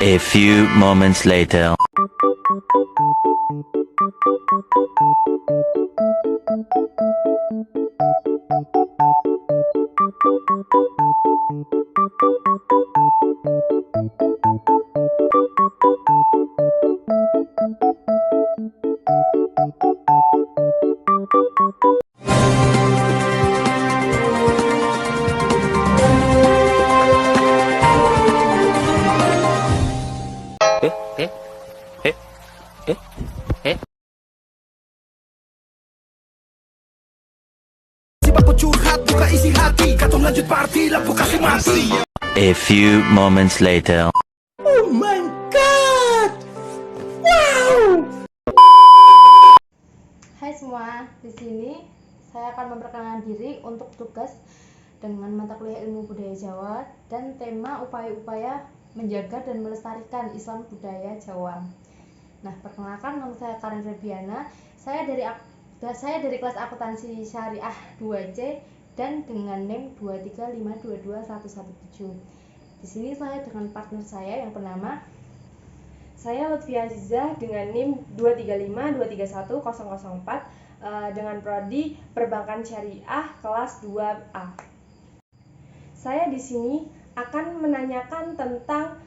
A few moments later. A few moments later. Oh my god! Wow! Hai semua, di sini saya akan memperkenalkan diri untuk tugas dengan mata kuliah Ilmu Budaya Jawa dan tema upaya-upaya menjaga dan melestarikan Islam budaya Jawa. Nah, perkenalkan, nama saya Karen Febiana. Saya dari kelas Akuntansi Syariah 2C dan dengan NIM 235222117. Di sini saya dengan partner saya yang bernama Saya Lutfia Aziza dengan NIM 235231004 dengan prodi Perbankan Syariah kelas 2A. Saya di sini akan menanyakan tentang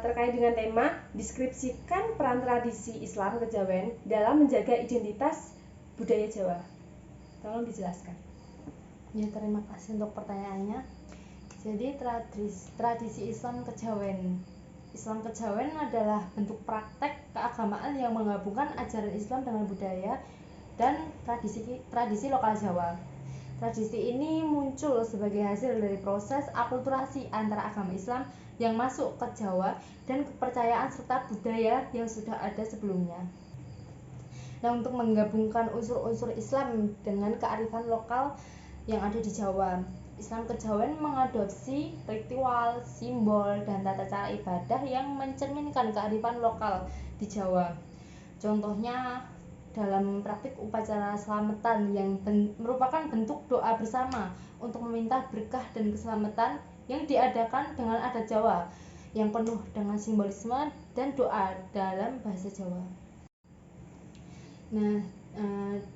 terkait dengan tema deskripsikan peran tradisi Islam kejawen dalam menjaga identitas budaya Jawa. Tolong dijelaskan. Ya, terima kasih untuk pertanyaannya. Jadi tradisi Islam kejawen. Islam kejawen adalah bentuk praktek keagamaan yang menggabungkan ajaran Islam dengan budaya dan tradisi lokal Jawa. Tradisi ini muncul sebagai hasil dari proses akulturasi antara agama Islam yang masuk ke Jawa dan kepercayaan serta budaya yang sudah ada sebelumnya. Nah, untuk menggabungkan unsur-unsur Islam dengan kearifan lokal yang ada di Jawa, Islam kejawen mengadopsi ritual, simbol, dan tata cara ibadah yang mencerminkan kearifan lokal di Jawa. Contohnya dalam praktik upacara selamatan yang merupakan bentuk doa bersama untuk meminta berkah dan keselamatan yang diadakan dengan adat Jawa yang penuh dengan simbolisme dan doa dalam bahasa Jawa. Nah,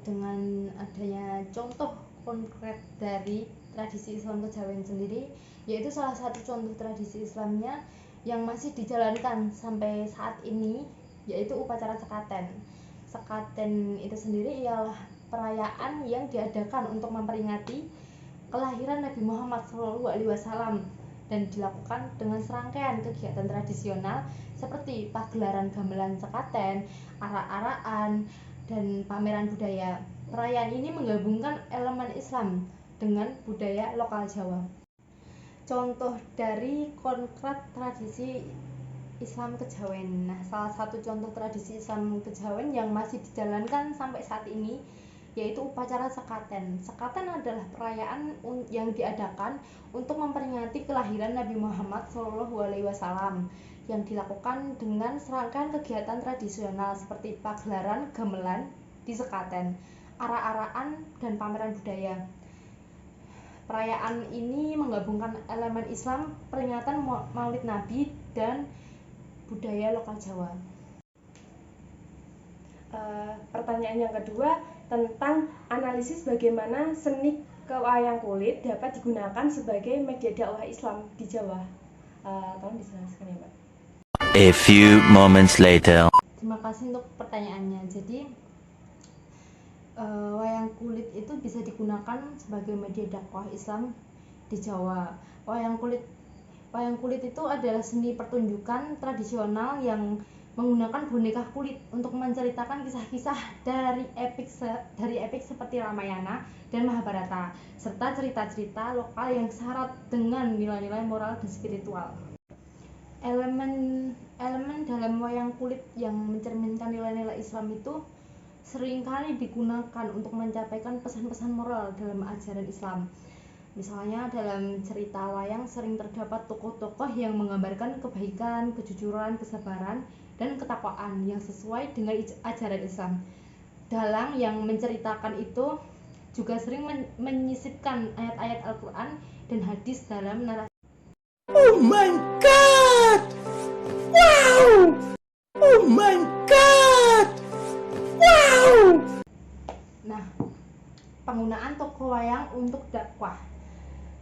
dengan adanya contoh konkret dari tradisi Islam kejawen sendiri, yaitu salah satu contoh tradisi Islamnya yang masih dijalankan sampai saat ini, yaitu upacara sekaten. Sekaten itu sendiri ialah perayaan yang diadakan untuk memperingati kelahiran Nabi Muhammad SAW dan dilakukan dengan serangkaian kegiatan tradisional seperti pagelaran gamelan sekaten, arak-arakan, dan pameran budaya. Perayaan ini menggabungkan elemen Islam dengan budaya lokal Jawa. Contoh dari konkret tradisi Islam kejawen. Nah, salah satu contoh tradisi Islam kejawen yang masih dijalankan sampai saat ini yaitu upacara sekaten. Sekaten adalah perayaan yang diadakan untuk memperingati kelahiran Nabi Muhammad SAW yang dilakukan dengan serangkaian kegiatan tradisional seperti pagelaran gamelan di sekaten, arak-arakan, dan pameran budaya. Perayaan ini menggabungkan elemen Islam, peringatan Maulid Nabi, dan budaya lokal Jawa. Pertanyaan yang kedua tentang analisis bagaimana seni wayang kulit dapat digunakan sebagai media dakwah Islam di Jawa. Tolong dijelaskan ya, Mbak. A few moments later. Terima kasih untuk pertanyaannya. Jadi, wayang kulit itu bisa digunakan sebagai media dakwah Islam di Jawa. Wayang kulit itu adalah seni pertunjukan tradisional yang menggunakan boneka kulit untuk menceritakan kisah-kisah dari epik seperti Ramayana dan Mahabharata, serta cerita-cerita lokal yang syarat dengan nilai-nilai moral dan spiritual. Elemen dalam wayang kulit yang mencerminkan nilai-nilai Islam itu seringkali digunakan untuk menyampaikan pesan-pesan moral dalam ajaran Islam. Misalnya dalam cerita wayang sering terdapat tokoh-tokoh yang menggambarkan kebaikan, kejujuran, kesabaran, dan ketakwaan yang sesuai dengan ajaran Islam. Dalang yang menceritakan itu juga sering menyisipkan ayat-ayat Al-Quran dan hadis dalam narasi. Oh my god! Oh my god! Wow! Nah, penggunaan tokoh wayang untuk dakwah.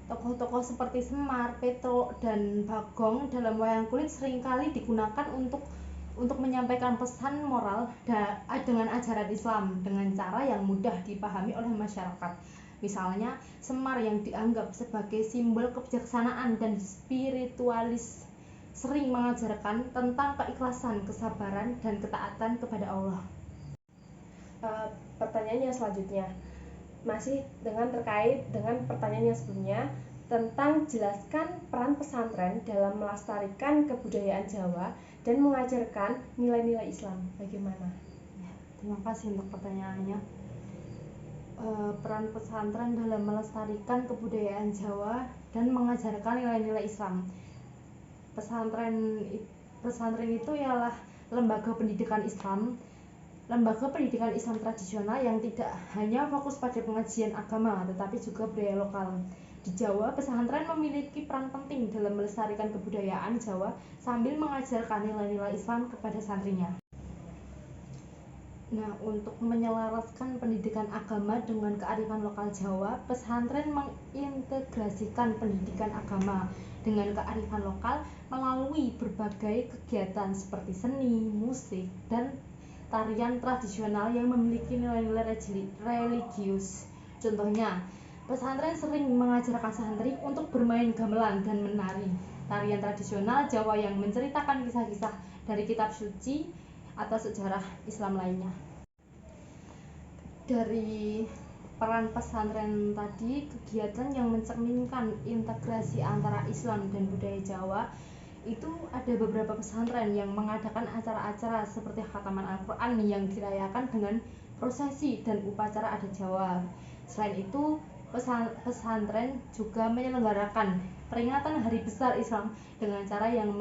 Tokoh-tokoh seperti Semar, Petruk, dan Bagong dalam wayang kulit seringkali digunakan untuk menyampaikan pesan moral dengan ajaran Islam dengan cara yang mudah dipahami oleh masyarakat. Misalnya, Semar yang dianggap sebagai simbol kebijaksanaan dan spiritualis sering mengajarkan tentang keikhlasan, kesabaran, dan ketaatan kepada Allah. Pertanyaan yang selanjutnya masih terkait dengan pertanyaan yang sebelumnya tentang jelaskan peran pesantren dalam melestarikan kebudayaan Jawa dan mengajarkan nilai-nilai Islam. Bagaimana? Ya, terima kasih untuk pertanyaannya. Peran pesantren dalam melestarikan kebudayaan Jawa dan mengajarkan nilai-nilai Islam. Pesantren itu ialah lembaga pendidikan Islam tradisional yang tidak hanya fokus pada pengajian agama tetapi juga budaya lokal. Di Jawa, pesantren memiliki peran penting dalam melestarikan kebudayaan Jawa sambil mengajarkan nilai-nilai Islam kepada santrinya. Nah, untuk menyelaraskan pendidikan agama dengan kearifan lokal Jawa, pesantren mengintegrasikan pendidikan agama dengan kearifan lokal melalui berbagai kegiatan seperti seni, musik, dan tarian tradisional yang memiliki nilai-nilai religius. Contohnya, pesantren sering mengajarkan santri untuk bermain gamelan dan menari tarian tradisional Jawa yang menceritakan kisah-kisah dari kitab suci atau sejarah Islam lainnya. Dari peran pesantren tadi, kegiatan yang mencerminkan integrasi antara Islam dan budaya Jawa itu ada beberapa pesantren yang mengadakan acara-acara seperti khataman Al-Quran yang dirayakan dengan prosesi dan upacara adat Jawa. Selain itu, pesantren juga menyelenggarakan peringatan Hari Besar Islam dengan cara yang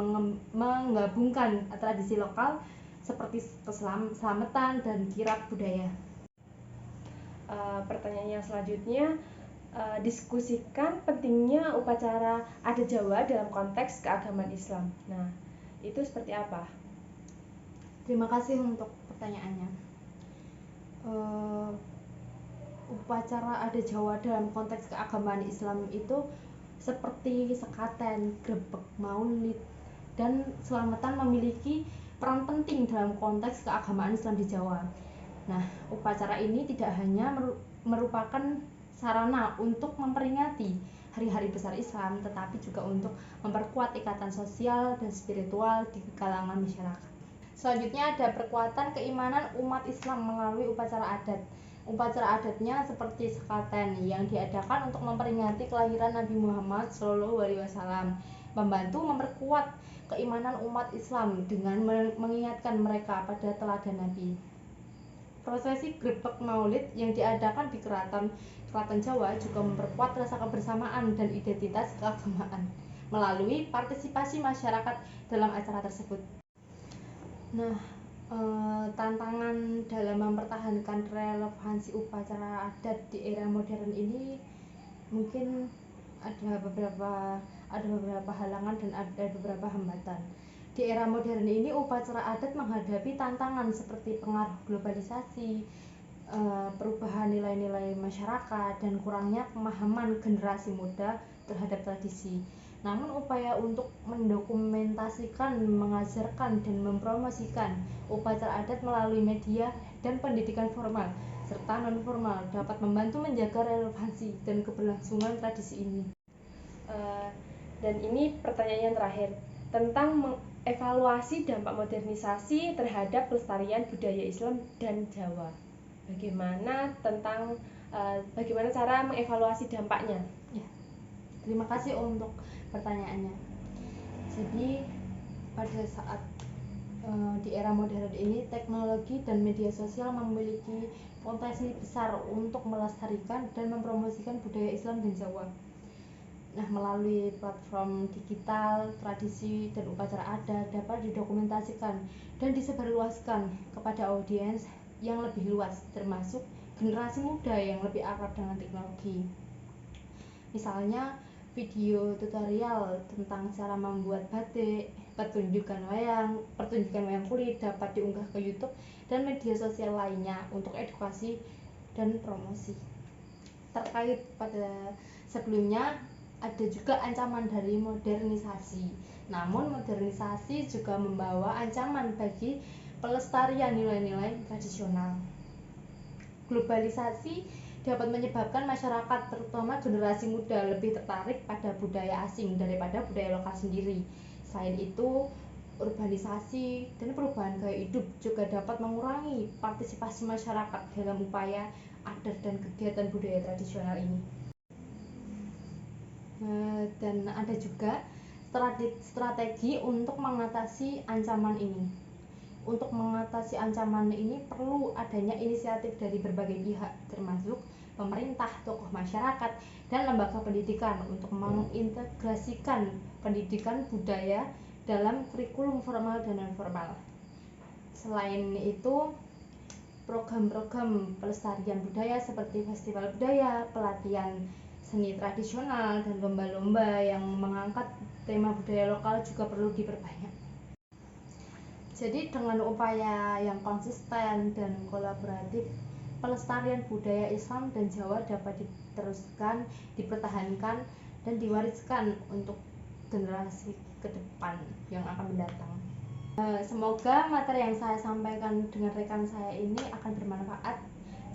menggabungkan tradisi lokal seperti keselamatan dan kirab budaya. Pertanyaan yang selanjutnya, diskusikan pentingnya upacara adat Jawa dalam konteks keagamaan Islam. Nah, itu seperti apa? Terima kasih untuk pertanyaannya. Upacara adat Jawa dalam konteks keagamaan Islam itu seperti sekaten, grebek, maulid, dan selamatan memiliki peran penting dalam konteks keagamaan Islam di Jawa. Nah, upacara ini tidak hanya merupakan sarana untuk memperingati hari-hari besar Islam, tetapi juga untuk memperkuat ikatan sosial dan spiritual di kalangan masyarakat. Selanjutnya ada perkuatan keimanan umat Islam melalui upacara adat. Upacara adatnya seperti sekaten yang diadakan untuk memperingati kelahiran Nabi Muhammad SAW, membantu memperkuat keimanan umat Islam dengan mengingatkan mereka pada teladan Nabi. Prosesi grebek maulid yang diadakan di keraton Jawa juga memperkuat rasa kebersamaan dan identitas keagamaan melalui partisipasi masyarakat dalam acara tersebut. Nah, tantangan dalam mempertahankan relevansi upacara adat di era modern ini mungkin ada beberapa halangan dan ada beberapa hambatan. Di era modern ini upacara adat menghadapi tantangan seperti pengaruh globalisasi, perubahan nilai-nilai masyarakat, dan kurangnya pemahaman generasi muda terhadap tradisi. Namun upaya untuk mendokumentasikan, mengajarkan, dan mempromosikan upacara adat melalui media dan pendidikan formal serta non-formal dapat membantu menjaga relevansi dan keberlangsungan tradisi ini. Dan ini pertanyaan yang terakhir tentang mengevaluasi dampak modernisasi terhadap pelestarian budaya Islam dan Jawa. Bagaimana cara mengevaluasi dampaknya? Ya, terima kasih untuk pertanyaannya. Jadi pada saat di era modern ini teknologi dan media sosial memiliki potensi besar untuk melestarikan dan mempromosikan budaya Islam dan Jawa. Nah, melalui platform digital, tradisi dan upacara adat dapat didokumentasikan dan disebarluaskan kepada audiens yang lebih luas, termasuk generasi muda yang lebih akrab dengan teknologi. Misalnya, video tutorial tentang cara membuat batik, pertunjukan wayang kulit dapat diunggah ke YouTube dan media sosial lainnya untuk edukasi dan promosi. Terkait pada sebelumnya ada juga ancaman dari modernisasi. Namun modernisasi juga membawa ancaman bagi pelestarian nilai-nilai tradisional. Globalisasi dapat menyebabkan masyarakat, terutama generasi muda, lebih tertarik pada budaya asing daripada budaya lokal sendiri. Selain itu, urbanisasi dan perubahan gaya hidup juga dapat mengurangi partisipasi masyarakat dalam upaya adat dan kegiatan budaya tradisional ini. Dan ada juga strategi untuk mengatasi ancaman ini. Untuk mengatasi ancaman ini perlu adanya inisiatif dari berbagai pihak, termasuk pemerintah, tokoh masyarakat, dan lembaga pendidikan untuk mengintegrasikan pendidikan budaya dalam kurikulum formal dan non-formal. Selain itu, program-program pelestarian budaya seperti festival budaya, pelatihan seni tradisional, dan lomba-lomba yang mengangkat tema budaya lokal juga perlu diperbanyak. Jadi dengan upaya yang konsisten dan kolaboratif, pelestarian budaya Islam dan Jawa dapat diteruskan, dipertahankan, dan diwariskan untuk generasi ke depan yang akan mendatang. Semoga materi yang saya sampaikan dengan rekan saya ini akan bermanfaat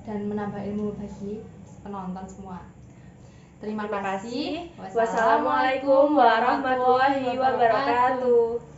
dan menambah ilmu bagi penonton semua. Terima kasih. Wassalamualaikum warahmatullahi wabarakatuh.